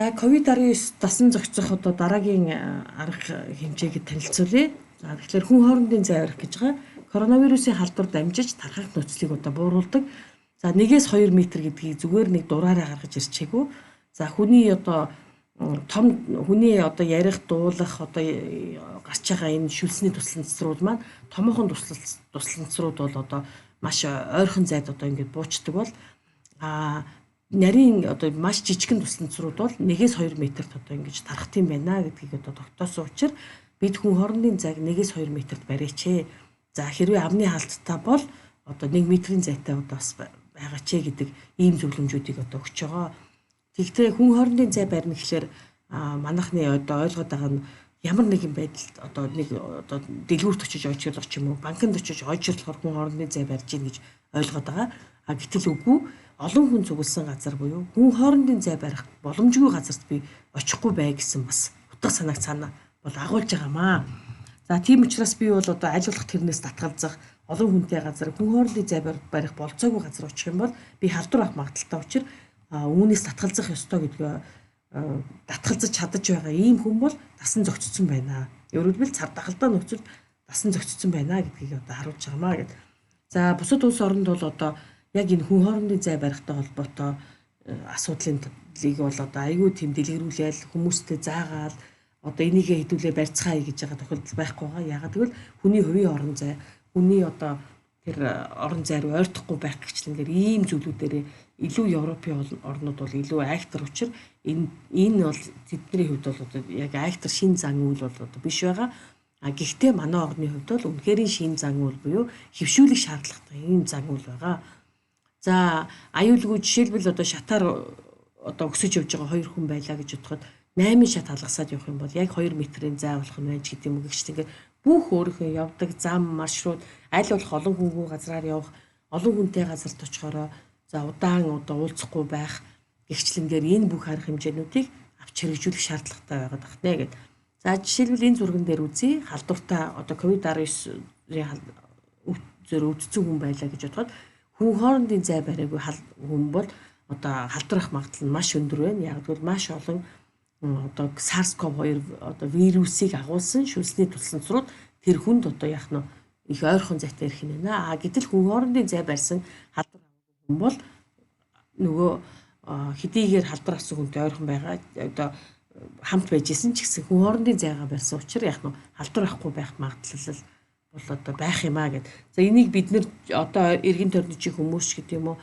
За COVID-19 дасан зохицох одоо дараагийн арга хэмжээгээ танилцуулъя. За тэгэхээр хүн хоорондын зай барих гэж байгаа. Коронавирусын халдвар дамжиж тархах нөхцөлийг одоо бууруулдаг. За 1-2 метр гэдгийг зүгээр нэг дураараа гаргаж ирчээгүй. За хүний одоо том хүний одоо ярих, дуулах одоо гарч байгаа энэ шүлсний тусланцрууд маань томоохон тусланцрууд бол одоо маш ойрхон зайд одоо ингэж буучдаг бол нарийн одоо маш жижигхэн тусланцрууд бол 1-2 метрт одоо ингэж тархах юм байна гэдгийг одоо тогтоосон учраас бид хүн хоорондын зайг 1-2 метрт барьяачээ. За хэрвээ амны хаалттай бол одоо 1 метрийн зайтай одоо бас байгаа ч гэдэг ийм зөвлөмжүүдийг одоо өгч байгаа. Тэгвэл хүн хоорондын зай барина гэхээр манайхны одоо ойлгоод байгаа нь ямар нэгэн байдалд одоо нэг одоо дэлгүүрт очиж ойчрлох ч юм уу, банкнд очиж ойчрлохоор хүн хоорондын зай барьж гин гэж ойлгоод байгаа. Гэтэл үгүй олон хүн зүгэлсэн газар буюу хүн хоорондын зай барих боломжгүй газарт би очихгүй бай гэсэн бас утга санааг цаана бол агуулж байгаамаа. За тийм учраас би бол одоо аль болох тэрнээс татгалзах олон хүнтэй газар хүн хоорондын зай барих болцоогүй газар очих юм бол би халдвар авах магадaltaй учраас үүнээс татгалзах ёстой гэдгээ татгалзаж чадаж байгаа ийм хүн бол дасан зохицсон байна. Өөрөөр хэлбэл цар тахалтай нөхцөл дасан зохицсон байна гэдгийг одоо харуулж байгаамаа гэдэг. За бусад улс оронд бол одоо яг энэ хүн хоорондын зай барихтай холбоотой асуудлыг бол одоо айгүй тийм дэлгэрүүлэл хүмүүстэй заагаал одоо энийгээ хэдүүлээ барьцгаая гэж байгаа тохиолдол байхгүй байгаа. Яагаад гэвэл хүний хувийн орон зай, хүний одоо тэр орон зай руу ойртохгүй байх гिचлэнгээр ийм зүйлүүдээр илүү Европын орнууд бол илүү айхтар учраас энэ бол тэдний хувьд бол одоо яг айхтар шин зан үйл бол одоо биш байгаа. Гэхдээ манай орны хувьд бол үнэхээр шин зан үйл буюу хөвшүүлэх шаардлагатай ийм зан үйл байгаа. За аюулгүй жишээлбэл одоо шатаар одоо өксөж явж байгаа 2 хүн байлаа гэж бодоход 8 шат халгасаад явах юм бол яг 2 метрийн зай болох нь байж гэдэг юм уу гэж ингээд бүх өөрийнхөө явдаг зам маршрут аль болох олон хүнгүй газраар явах олон хүнтэй газарт очихороо за удаан одоо уулзахгүй байх гихчлэнгээр энэ бүх арга хэмжээнүүдийг авч хэрэгжүүлэх шаардлагатай байгаад байна гэдэг. За жишээлбэл энэ зурган дээр үзье халдвартай одоо COVID-19-ийн зөр өвдсөн хүн байлаа гэж бодоход хүн хоорондын зай бариагүй хүн бол одоо халдварах магадлал нь маш өндөр байна. Яг гэвэл маш олон одоо SARS-CoV-2 одоо вирусыг агуулсан шүлсний тусланцрууд тэр хүнд одоо яах нь их ойрхон зайтай ирэх юм байна. Гэтэл хүн хоорондын зай барьсан халдвар аваагүй хүн бол нөгөө хэдийгээр халдвар авсан хүнтэй ойрхон байгаа одоо хамт байж исэн ч гэсэн хүн хоорондын зайгаа барьсан учраас яах нь халдвар авахгүй байх магадлал бол одоо байх юмаа гэд. За энийг бид нэр одоо эргэн тойрны чи хүмүүс гэдэг юм уу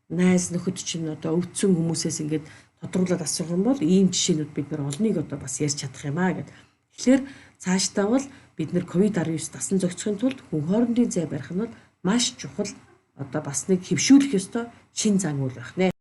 найз нөхөд чинь одоо өвдсөн хүмүүсээс ингээд тодруулаад асуух юм бол ийм жишээнүүд бид нар олныг одоо бас ярьж чадах юмаа гэд. Тэгэхээр цаашдаа бол бид нар COVID-19 дасан зохицохын тулд хүн хоорондын зай барих нь бол маш чухал одоо бас нэг хэвшүүлэх ёстой шин зан үйл байх нэ.